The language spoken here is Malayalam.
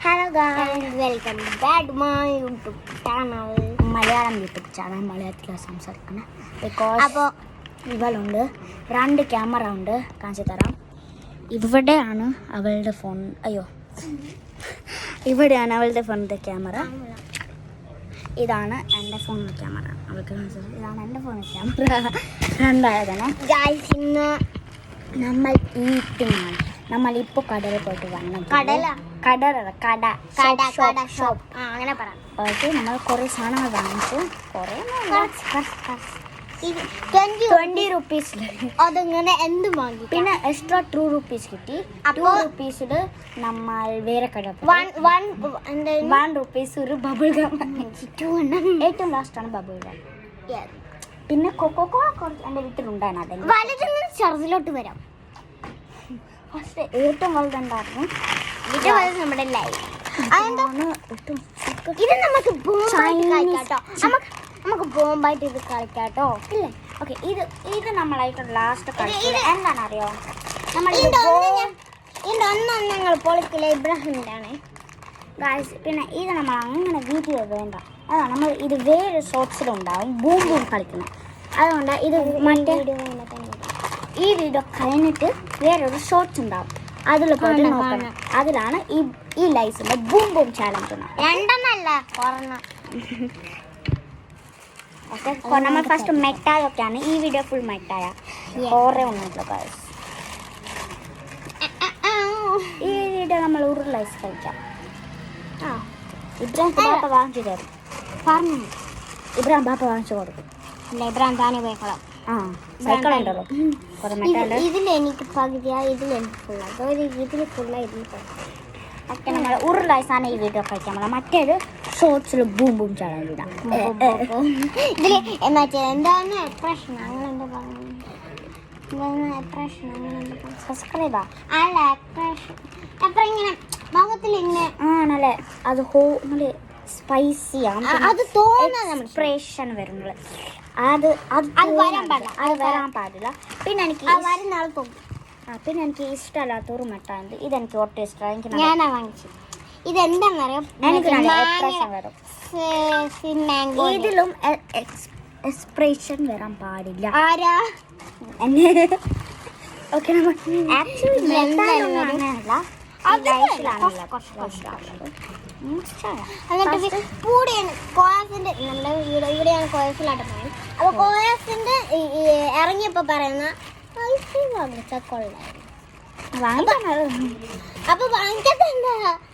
Hello guys, welcome back my YouTube channel. Malayalam YouTube channel മലയാളത്തിലാണ് സംസാരിക്കുന്നത്. അപ്പോൾ ഇവളുണ്ട്, 2 ക്യാമറ ഉണ്ട്, കാണിച്ചു തരാം. ഇവിടെയാണ് അവളുടെ ഫോൺ, ഇവിടെയാണ് അവളുടെ ഫോണിൻ്റെ ക്യാമറ. ഇതാണ് എൻ്റെ ഫോണിൻ്റെ ക്യാമറ. അവൾക്ക് ഇതാണ് എൻ്റെ ഫോണിൻ്റെ ക്യാമറ. രണ്ടായതാണ് ഗായ്സ്. ഇന്ന് നമ്മൾ ഈറ്റിങ്ങാണ്. നമ്മളിപ്പോൾ കടയിൽ പോയിട്ട് വന്നു. കട ഷോപ്പ് അങ്ങനെ പറയാം. പോയിട്ട് നമ്മൾ കുറേ സാധനങ്ങൾ വാങ്ങിച്ചു. കുറേ 20 റുപ്പീസിൽ അതങ്ങനെ എന്ത് വാങ്ങി. പിന്നെ എക്സ്ട്രാ 2 റുപ്പീസ് കിട്ടി. 2 റുപ്പീസിൽ നമ്മൾ വേറെ കട 1 റുപ്പീസ് ഒരു ബബിൾ ഗം. ഏറ്റവും ലാസ്റ്റാണ് ബബിൾ ഗം. പിന്നെ കൊക്കോകോള കുറച്ച് എൻ്റെ വീട്ടിലുണ്ടായിരുന്നു. അതെങ്കിൽ വലുതെന്ന് ചെറുതിലോട്ട് വരാം. ഫസ്റ്റ് ഏറ്റവും വലുതുണ്ടായിരുന്നു. നമ്മുടെ ലൈഫ് ഇത് നമുക്ക് ബോംബായിട്ട് ഇത് കളിക്കാട്ടോ. ഇല്ലേ? ഓക്കെ, ഇത് നമ്മളായിട്ട് ലാസ്റ്റ് കളിച്ചത് എന്താണെന്നറിയോ? നമ്മൾ ഞങ്ങൾ പൊളിക്കില്ല ഇബ്രാഹിമിൻ്റെ ആണ് ഗായ്സ്. പിന്നെ ഇത് നമ്മൾ അങ്ങനെ വീഡിയോ വേണ്ട. അതാണ് നമ്മൾ ഇത് വേറെ ഷോർട്സിലുണ്ടാവും ബൂം ബൂം കളിക്കുന്നത്. അതുകൊണ്ട് ഇത് മറ്റേ ഈ വീഡിയോ കഴിഞ്ഞിട്ട് വേറൊരു ഷോർട്സ് ഉണ്ടാവും, അതിൽ പോയിട്ട് നോക്കണം. അതിലാണ് ഈ ലൈസിന്റെ ബൂം ബൂം ചാലഞ്ച്. 2 ഓക്കെ, നമ്മൾ ഫസ്റ്റ് മെറ്റായൊക്കെയാണ്. ഈ വീഡിയോ ഫുൾ മെറ്റായ കുറേ ഒന്നുമില്ല ഗായ്സ്. ഈ വീഡിയോ നമ്മൾ ഒരു ലൈസ് കളിക്കാം. ഇബ്രാഹിം ബാപ്പ വാങ്ങിച്ചു തരും. പറഞ്ഞു ഇബ്രാഹിം ബാപ്പ വാങ്ങിച്ചു കൊടുക്കും. ഇബ്രാഹിം താനെ പോയിക്കോളാം. സൈക്കിൾ ഉണ്ടല്ലോ കുറേ മെറ്റാണ്ട്. ഇതിലെനിക്ക് പകുതിയാ, ഇതിലെനിക്ക് ഫുള്ളാണ്. ഇതിൽ ഫുള്ളാണ്, ഇതിൽ ഒക്കെ നമ്മൾ ഒരു ലൈസാണ് ഈ വീഡിയോ കളിക്കാൻ പോകണം. മറ്റേത് ഷോർട്സിൽ ബൂം ബൂം ചാലഞ്ച് ഇടാം. ഇതിൽ എന്താ വെച്ചാൽ എന്താണ് എപ്രഷൻ അങ്ങനെ എന്താ പറയുന്നത്, സബ്സ്ക്രൈബാ അല്ല എപ്ര ഇങ്ങനെ മുഖത്തിൽ ഇങ്ങനെ ആണല്ലേ. അത് നല്ല സ്പൈസിയാണ്. അത് തോന്നുന്നത് എക്സ്പ്രഷൻ വരുന്നത്. അത് വരാൻ പാടില്ല. പിന്നെ എനിക്ക് പിന്നെ എനിക്ക് ഇഷ്ടമല്ലാത്തൊരു മെട്ടാണ്ട്. ഇതെനിക്ക് ഒട്ടും ഇഷ്ടമാണ്. ഞാനാ വാങ്ങിച്ചു. ഇതെന്താണെന്നറിയാം, ഇതിലും എക്സ്പ്രഷൻ വരാൻ പാടില്ല. ആരാ ഓക്കെ, ആക്ച്വലി അങ്ങനെയല്ല. എന്നിട്ട് കോയാസിന്റെ നമ്മുടെ ഇവിടെയാണ് കോയസിലായിട്ട് പോയത്. അപ്പൊ കോയാസിന്റെ ഇറങ്ങിയപ്പോ പറയുന്ന ഐസ്ക്രീം വാങ്ങിച്ച കൊള്ളായിരുന്നു. അപ്പൊ വാങ്ങിക്കത്തണ്ട